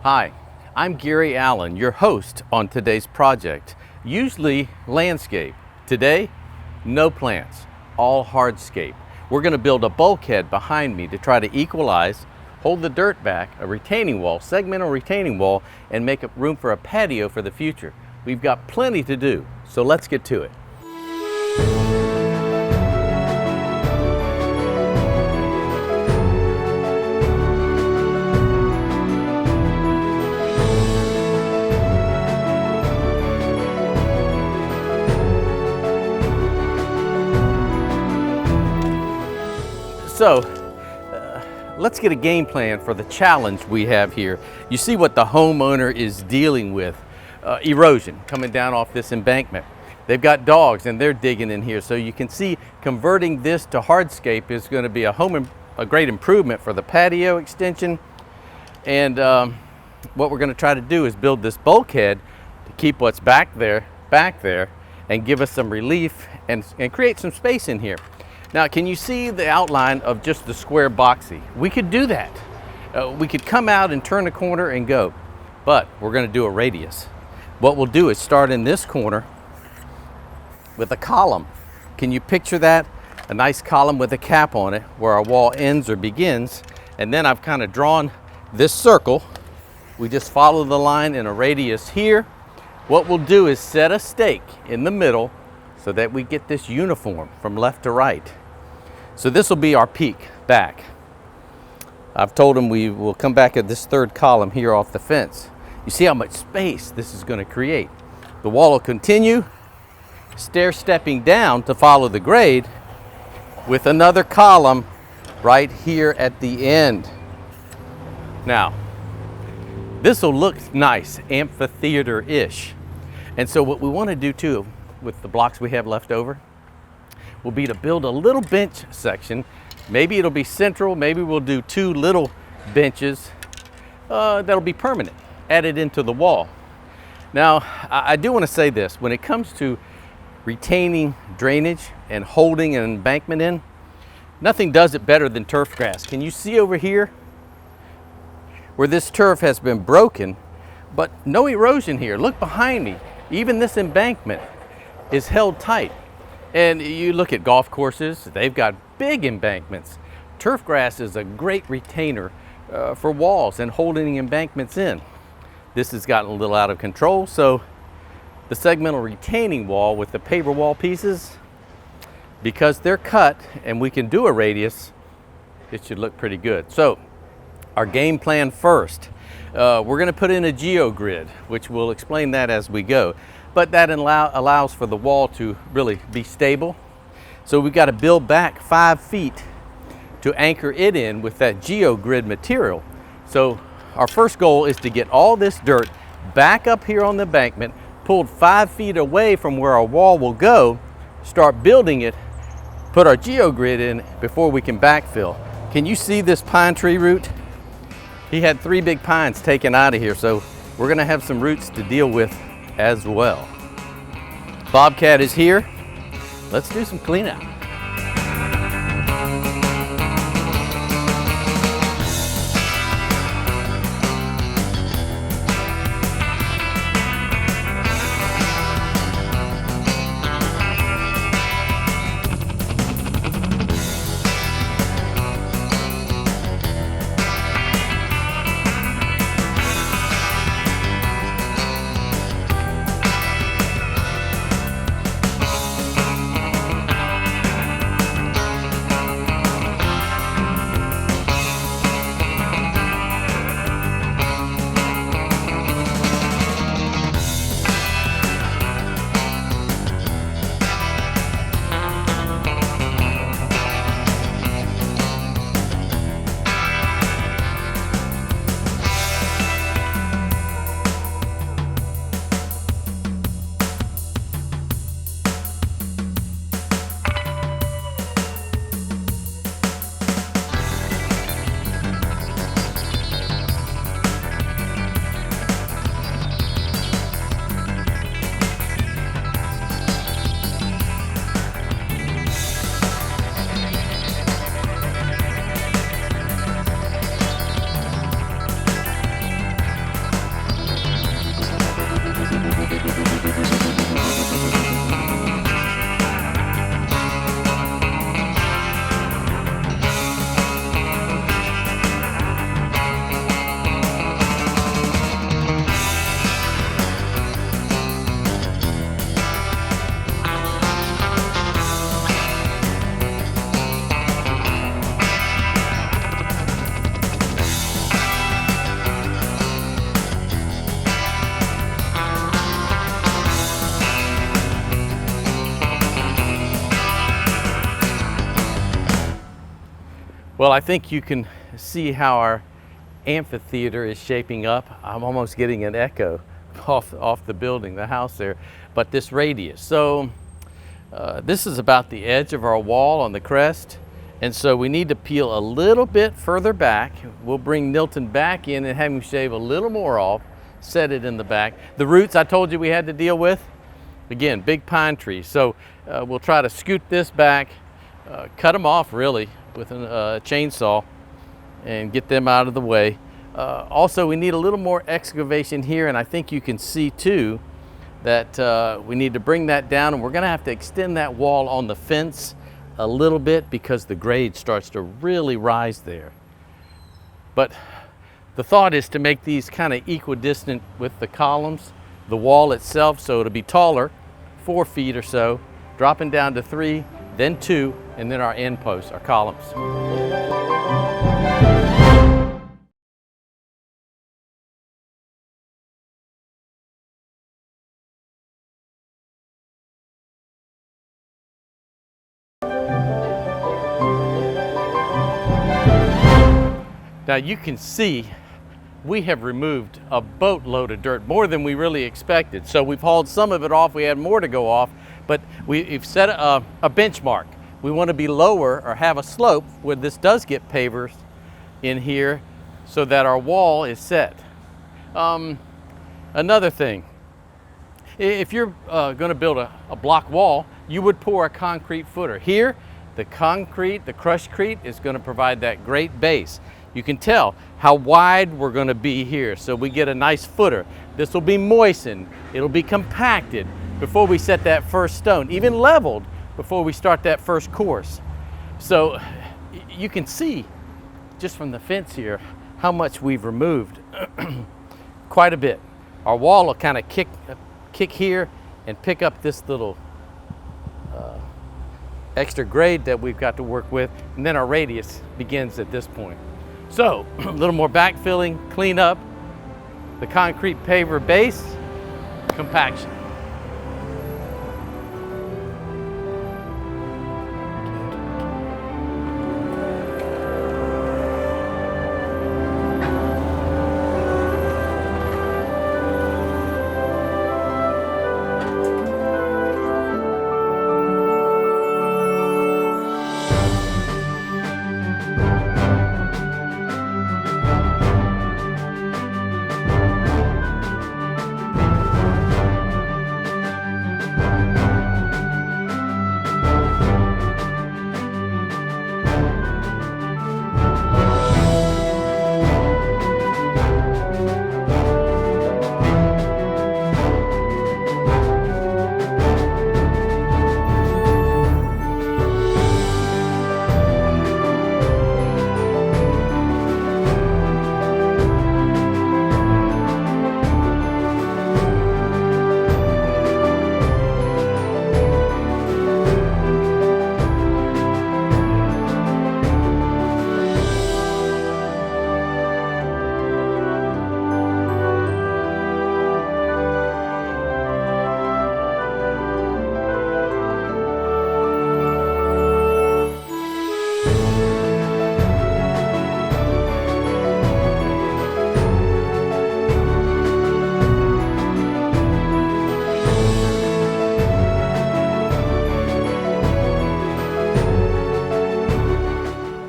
Hi, I'm Gary Allen, your host on today's project. Usually landscape. Today, no plants, all hardscape. We're going to build a bulkhead behind me to try to equalize, hold the dirt back, a retaining wall, segmental retaining wall, and make room for a patio for the future. We've got plenty to do, so let's get to it. So, let's get a game plan for the challenge we have here. You see what the homeowner is dealing with. Erosion coming down off this embankment. They've got dogs and they're digging in here. So you can see converting this to hardscape is going to be a great improvement for the patio extension. And what we're going to try to do is build this bulkhead to keep what's back there, and give us some relief and create some space in here. Now, can you see the outline of just the square boxy? We could do that. We could come out and turn the corner and go, but we're going to do a radius. What we'll do is start in this corner with a column. Can you picture that? A nice column with a cap on it where our wall ends or begins. And then I've kind of drawn this circle. We just follow the line in a radius here. What we'll do is set a stake in the middle so that we get this uniform from left to right. So this will be our peak back. I've told him we will come back at this third column here off the fence. You see how much space this is going to create. The wall will continue stair-stepping down to follow the grade with another column right here at the end. Now, this will look nice, amphitheater-ish. And so what we want to do too with the blocks we have left over will be to build a little bench section. Maybe it'll be central, maybe we'll do two little benches that'll be permanent, added into the wall. Now, I do want to say this, when it comes to retaining drainage and holding an embankment in, nothing does it better than turf grass. Can you see over here where this turf has been broken, but no erosion here? Look behind me, even this embankment is held tight. And you look at golf courses, they've got big embankments. Turf grass is a great retainer for walls and holding embankments in. This has gotten a little out of control, so the segmental retaining wall with the paper wall pieces, because they're cut and we can do a radius, it should look pretty good. So our game plan first, we're going to put in a geogrid, which we'll explain that as we go. But that allows for the wall to really be stable. So we've got to build back 5 feet to anchor it in with that geogrid material. So our first goal is to get all this dirt back up here on the embankment, pulled 5 feet away from where our wall will go, start building it, put our geogrid in before we can backfill. Can you see this pine tree root? He had 3 big pines taken out of here, so we're going to have some roots to deal with as well. Bobcat is here. Let's do some cleanup. Well, I think you can see how our amphitheater is shaping up. I'm almost getting an echo off the building, the house there, but this radius. So this is about the edge of our wall on the crest, and so we need to peel a little bit further back. We'll bring Nilton back in and have him shave a little more off, set it in the back. The roots I told you we had to deal with, again, big pine trees. So we'll try to scoot this back, cut them off really with a chainsaw and get them out of the way. Also, we need a little more excavation here, and I think you can see too that we need to bring that down, and we're gonna have to extend that wall on the fence a little bit because the grade starts to really rise there. But the thought is to make these kind of equidistant with the columns, the wall itself, so it'll be taller, 4 feet or so, dropping down to 3, then 2, and then our end posts, our columns. Now you can see we have removed a boatload of dirt, more than we really expected. So we've hauled some of it off, we had more to go off, but we've set a benchmark. We want to be lower or have a slope where this does get pavers in here so that our wall is set. Another thing, if you're going to build a block wall, you would pour a concrete footer. Here, the crushed concrete is going to provide that great base. You can tell how wide we're going to be here, so we get a nice footer. This will be moistened, it'll be compacted before we set that first stone, even leveled before we start that first course. So you can see just from the fence here how much we've removed. Quite a bit. Our wall will kind of kick here and pick up this little extra grade that we've got to work with, and then our radius begins at this point. So a little more backfilling, clean up, the concrete paver base, compaction.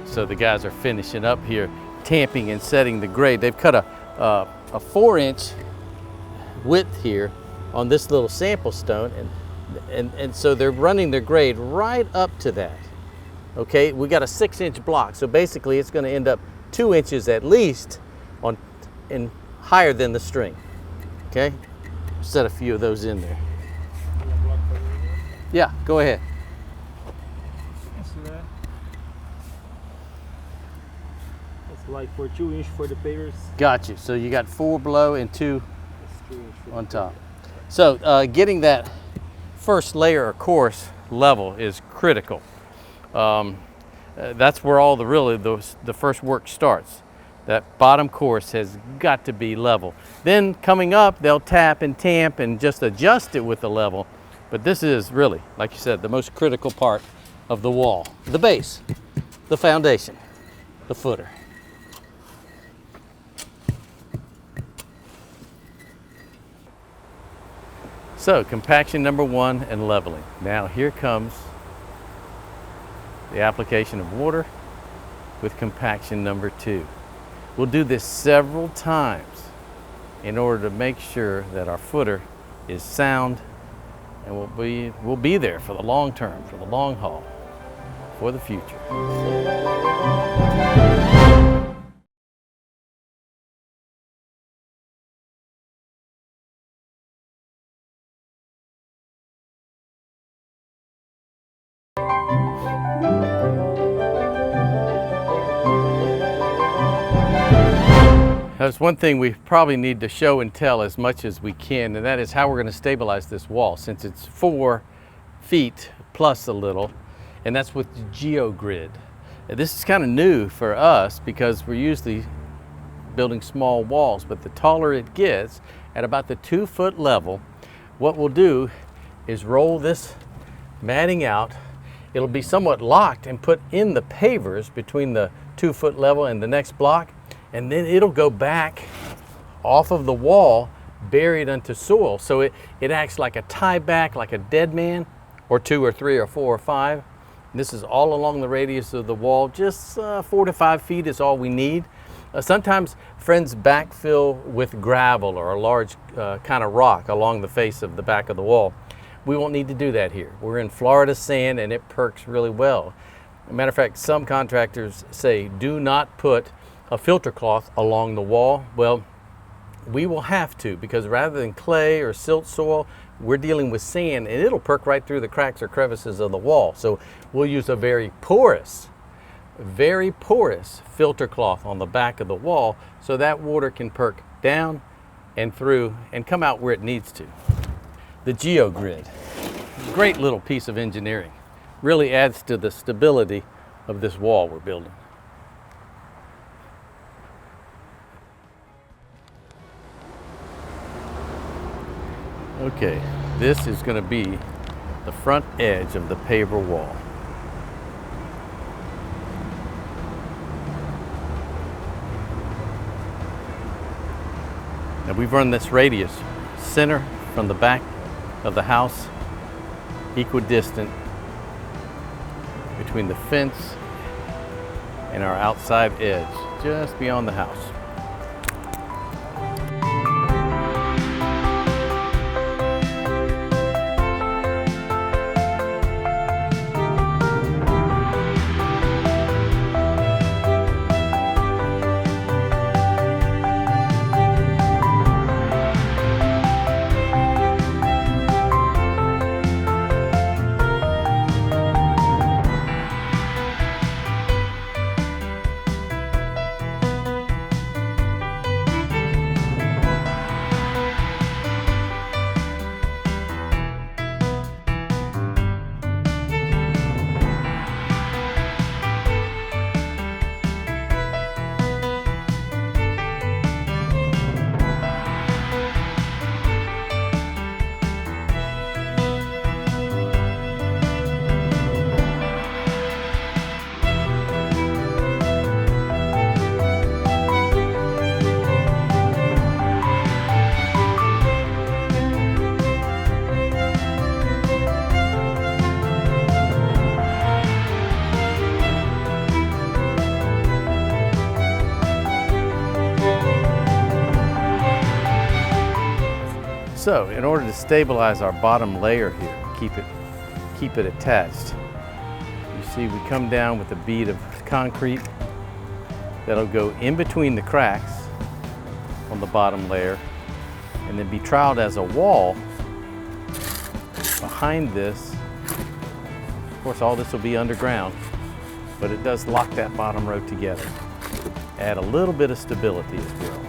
So the guys are finishing up here, tamping and setting the grade. They've cut a 4-inch width here on this little sample stone, and so they're running their grade right up to that. Okay, we got a 6-inch block, so basically it's going to end up 2 inches at least and higher than the string. Okay, set a few of those in there. Yeah, go ahead. Like for 2 inch for the pavers. Got you. So you got 4 below and 2 on top. So getting that first layer or course level is critical. That's where all the first work starts. That bottom course has got to be level. Then coming up, they'll tap and tamp and just adjust it with the level. But this is really, like you said, the most critical part of the wall, the base, the foundation. the footer. So compaction number 1 and leveling. Now here comes the application of water with compaction number 2. We'll do this several times in order to make sure that our footer is sound and we'll be there for the long term, for the long haul, for the future. There's one thing we probably need to show and tell as much as we can, and that is how we're going to stabilize this wall, since it's 4 feet plus a little, and that's with the GeoGrid. This is kind of new for us because we're usually building small walls, but the taller it gets, at about the 2-foot level, what we'll do is roll this matting out. It'll be somewhat locked and put in the pavers between the 2-foot level and the next block, and then it'll go back off of the wall buried into soil. So it acts like a tie back, like a dead man, or 2 or 3 or 4 or 5. And this is all along the radius of the wall. Just 4 to 5 feet is all we need. Sometimes friends backfill with gravel or a large kind of rock along the face of the back of the wall. We won't need to do that here. We're in Florida sand and it perks really well. As a matter of fact, some contractors say do not put a filter cloth along the wall. Well, we will have to, because rather than clay or silt soil, we're dealing with sand and it'll perk right through the cracks or crevices of the wall. So we'll use a very porous filter cloth on the back of the wall so that water can perk down and through and come out where it needs to. The GeoGrid, great little piece of engineering, really adds to the stability of this wall we're building. Okay, this is going to be the front edge of the paver wall. Now we've run this radius center from the back of the house, equidistant between the fence and our outside edge, just beyond the house. So in order to stabilize our bottom layer here, keep it attached, you see we come down with a bead of concrete that'll go in between the cracks on the bottom layer and then be troweled as a wall behind this. Of course, all this will be underground, but it does lock that bottom row together. Add a little bit of stability as well.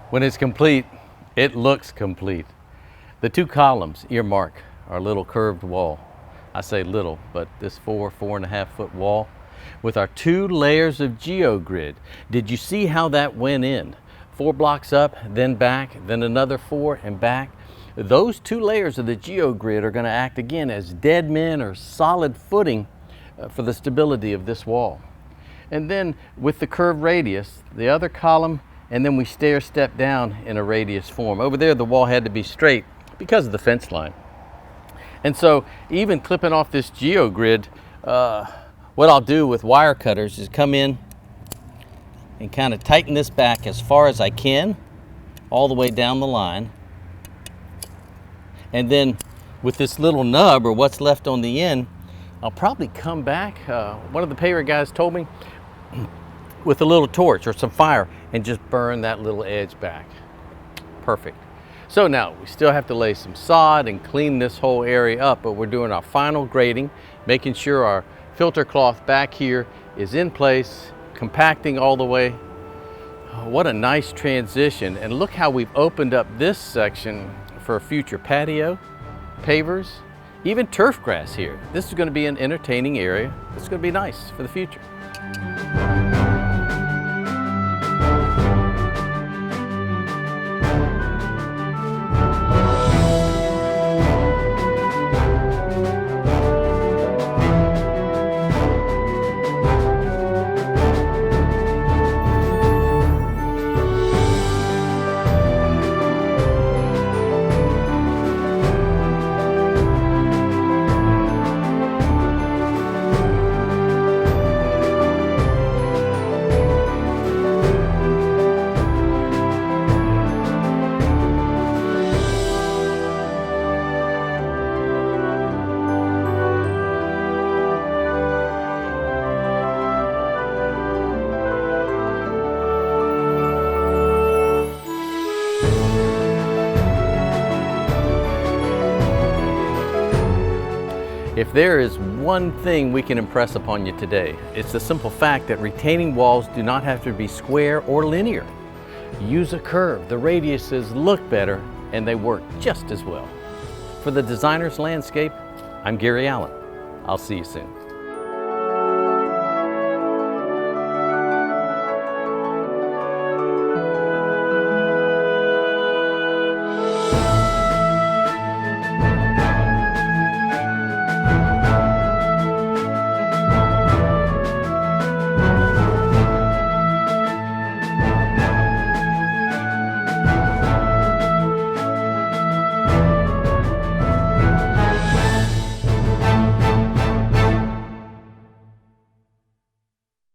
When it's complete, it looks complete. The two columns earmark our little curved wall. I say little, but this 4.5 foot wall with our 2 layers of geogrid. Did you see how that went in? 4 blocks up, then back, then another 4 and back. Those 2 layers of the geogrid are going to act again as dead men or solid footing for the stability of this wall. And then with the curved radius, the other column, and then we stair step down in a radius form. Over there the wall had to be straight because of the fence line. And so even clipping off this geogrid, what I'll do with wire cutters is come in and kind of tighten this back as far as I can, all the way down the line. And then with this little nub, or what's left on the end, I'll probably come back, one of the paver guys told me, with a little torch or some fire and just burn that little edge back. Perfect. So now we still have to lay some sod and clean this whole area up, but we're doing our final grading, making sure our filter cloth back here is in place, compacting all the way. Oh, what a nice transition. And look how we've opened up this section for a future patio, pavers, even turf grass here. This is going to be an entertaining area. It's going to be nice for the future. If there is one thing we can impress upon you today, it's the simple fact that retaining walls do not have to be square or linear. Use a curve, the radiuses look better, and they work just as well. For the Designer's Landscape, I'm Gary Allen. I'll see you soon.